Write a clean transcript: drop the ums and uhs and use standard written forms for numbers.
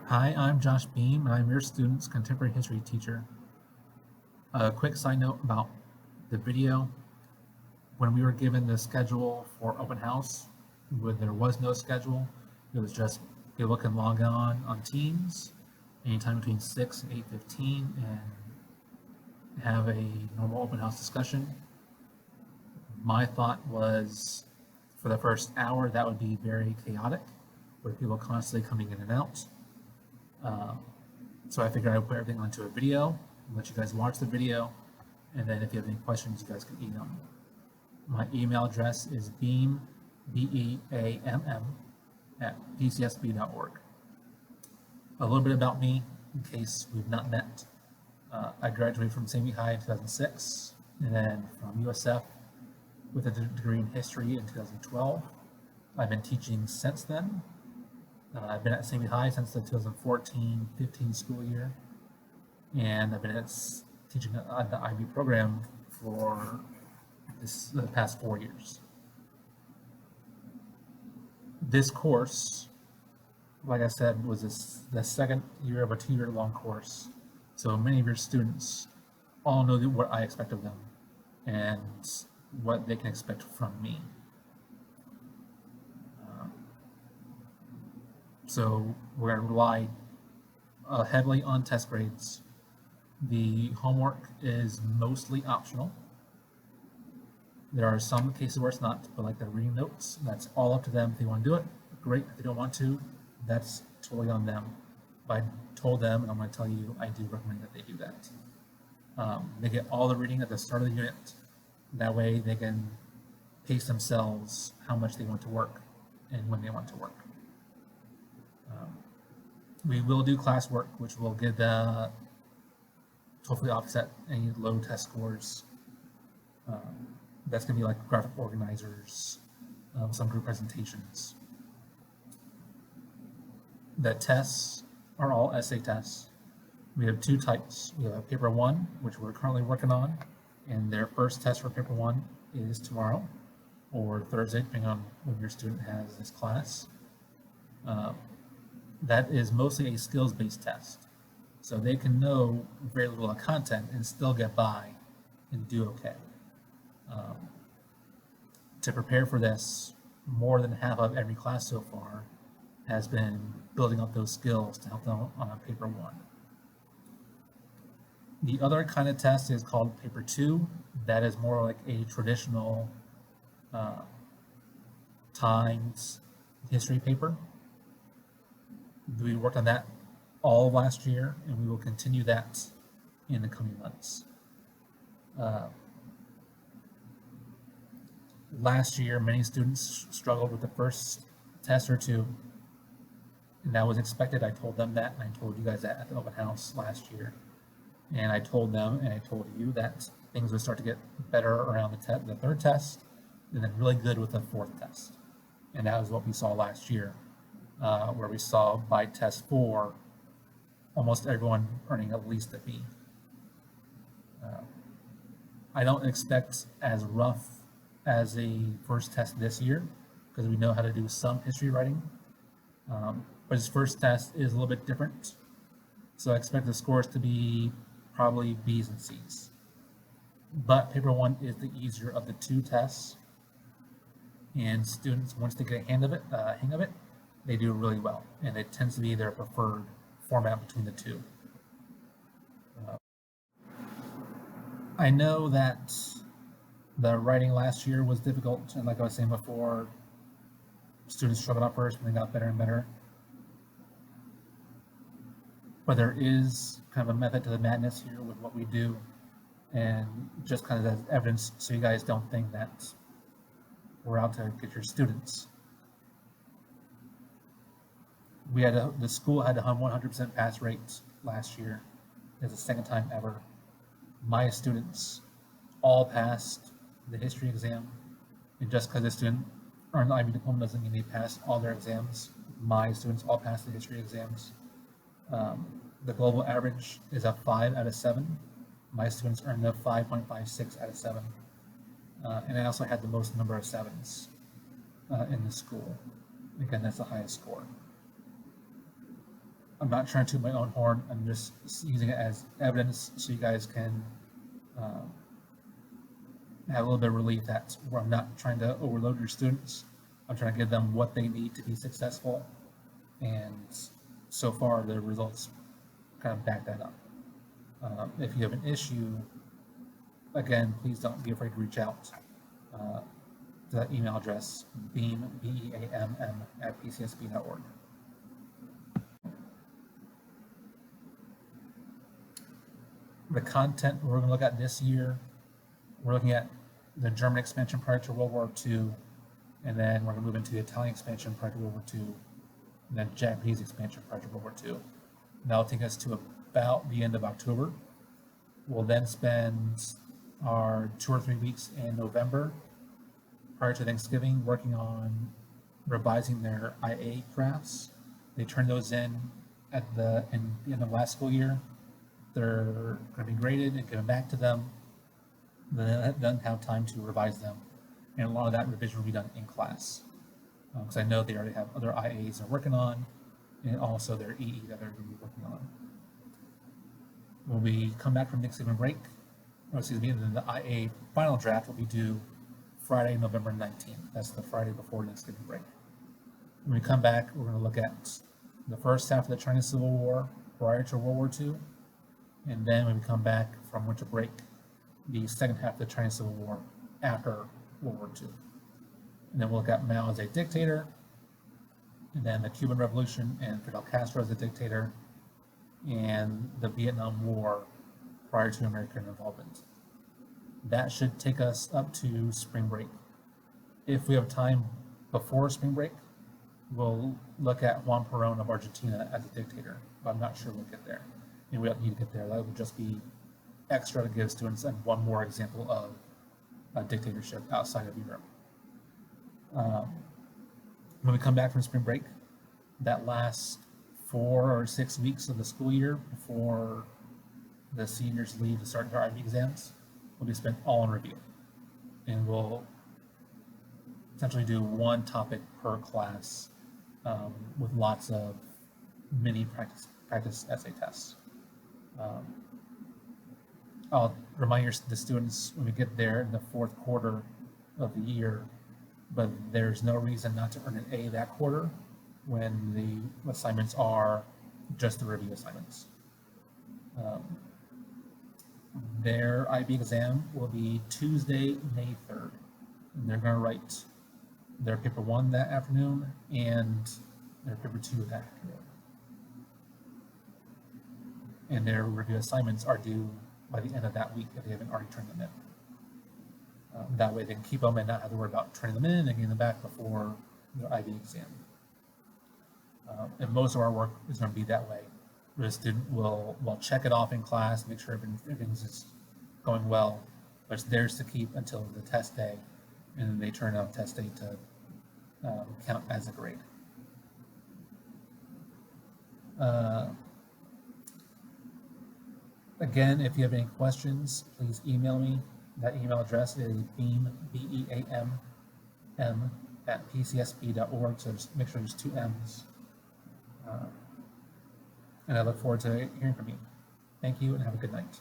Hi, I'm Josh Beam, and I'm your student's contemporary history teacher. A quick side note about the video. When we were given the schedule for open house, when there was no schedule, it was just people can log on Teams anytime between 6 and 8:15 and have a normal open house discussion. My thought was for the first hour, that would be very chaotic with people constantly coming in and out. So I figured I'd put everything onto a video, let you guys watch the video, and then if you have any questions, you guys can email me. My email address is beam, B-E-A-M-M, at pcsb.org. A little bit about me, in case we've not met. I graduated from St. High in 2006, and then from USF with a degree in history in 2012. I've been teaching since then. I've been at St. High since the 2014-15 school year, and I've been teaching the IB program for the past 4 years. This course, like I said, was the second year of a 2-year-long course, so many of your students all know what I expect of them and what they can expect from me. So we're going to rely heavily on test grades. The homework is mostly optional. There are some cases where it's not, but like the reading notes, that's all up to them. If they want to do it, great. If they don't want to, that's totally on them. But I told them, and I'm going to tell you, I do recommend that they do that. They get all the reading at the start of the unit. That way they can pace themselves how much they want to work and when they want to work. We will do classwork, which will give the hopefully offset any low test scores. That's going to be like graphic organizers, some group presentations. The tests are all essay tests. We have 2 types. We have paper 1, which we're currently working on, and their first test for paper 1 is tomorrow or Thursday, depending on when your student has this class. That is mostly a skills-based test. So they can know very little of content and still get by and do okay. To prepare for this, more than half of every class so far has been building up those skills to help them on paper 1. The other kind of test is called paper 2. That is more like a traditional Times history paper. We worked on that all last year, and we will continue that in the coming months. Last year, many students struggled with the first test or 2, and that was expected. I told them that, and I told you guys that at the open house last year. And I told them, and I told you that things would start to get better around the 3rd test, and then really good with the 4th test. And that was what we saw last year. Where we saw by test 4, almost everyone earning at least a B. I don't expect as rough as a first test this year, because we know how to do some history writing. But his first test is a little bit different. So I expect the scores to be probably B's and C's. But paper 1 is the easier of the 2 tests. And students, once they get a hang of it, they do really well, and it tends to be their preferred format between the 2. I know that the writing last year was difficult, and like I was saying before, students struggled at first, but they got better and better. But there is kind of a method to the madness here with what we do, and just kind of as evidence so you guys don't think that we're out to get your students. The school had a 100% pass rate last year. It's the second time ever. My students all passed the history exam, and just because a student earned the IB diploma doesn't mean they passed all their exams. My students all passed the history exams. The global average is a 5 out of 7. My students earned a 5.56 out of 7. And I also had the most number of 7s in the school. Again, that's the highest score. I'm not trying to toot my own horn. I'm just using it as evidence so you guys can have a little bit of relief that where I'm not trying to overload your students. I'm trying to give them what they need to be successful. And so far, the results kind of back that up. If you have an issue, again, please don't be afraid to reach out to that email address, beam, B-E-A-M-M, @pcsb.org. The content we're going to look at this year, we're looking at the German expansion prior to World War II, and then we're going to move into the Italian expansion prior to World War II, and then Japanese expansion prior to World War II. And that'll take us to about the end of October. We'll then spend our 2 or 3 weeks in November prior to Thanksgiving working on revising their IA crafts. They turn those in at the end of last school year. They're going to be graded and given back to them. Then they don't have time to revise them, and a lot of that revision will be done in class, because I know they already have other IAs they're working on, and also their EE that they're going to be working on. When we come back from Thanksgiving break, or excuse me, then the IA final draft will be due Friday, November 19th. That's the Friday before Thanksgiving break. When we come back, we're going to look at the first half of the Chinese Civil War prior to World War II, and then when we come back from winter break, the second half of the Chinese Civil War after World War II. And then we'll look at Mao as a dictator, and then the Cuban Revolution and Fidel Castro as a dictator, and the Vietnam War prior to American involvement. That should take us up to spring break. If we have time before spring break, we'll look at Juan Perón of Argentina as a dictator, but I'm not sure we'll get there. And we don't need to get there. That would just be extra to give students and one more example of a dictatorship outside of Europe. When we come back from spring break, that last 4 or 6 weeks of the school year before the seniors leave to start their IB exams will be spent all in review. And we'll essentially do one topic per class with lots of mini practice essay tests. I'll remind the students when we get there in the fourth quarter of the year, but there's no reason not to earn an A that quarter when the assignments are just the review assignments. Their IB exam will be Tuesday, May 3rd. And they're going to write their paper 1 that afternoon and their paper 2 that afternoon. And their review assignments are due by the end of that week if they haven't already turned them in. That way they can keep them and not have to worry about turning them in and getting them back before their IB exam. And most of our work is going to be that way. The student will check it off in class, make sure everything's just going well, but it's theirs to keep until the test day, and then they turn on test day to count as a grade. Again, if you have any questions, please email me. That email address is beam, B-E-A-M-M, @pcsb.org, so just make sure there's 2 M's. And I look forward to hearing from you. Thank you and have a good night.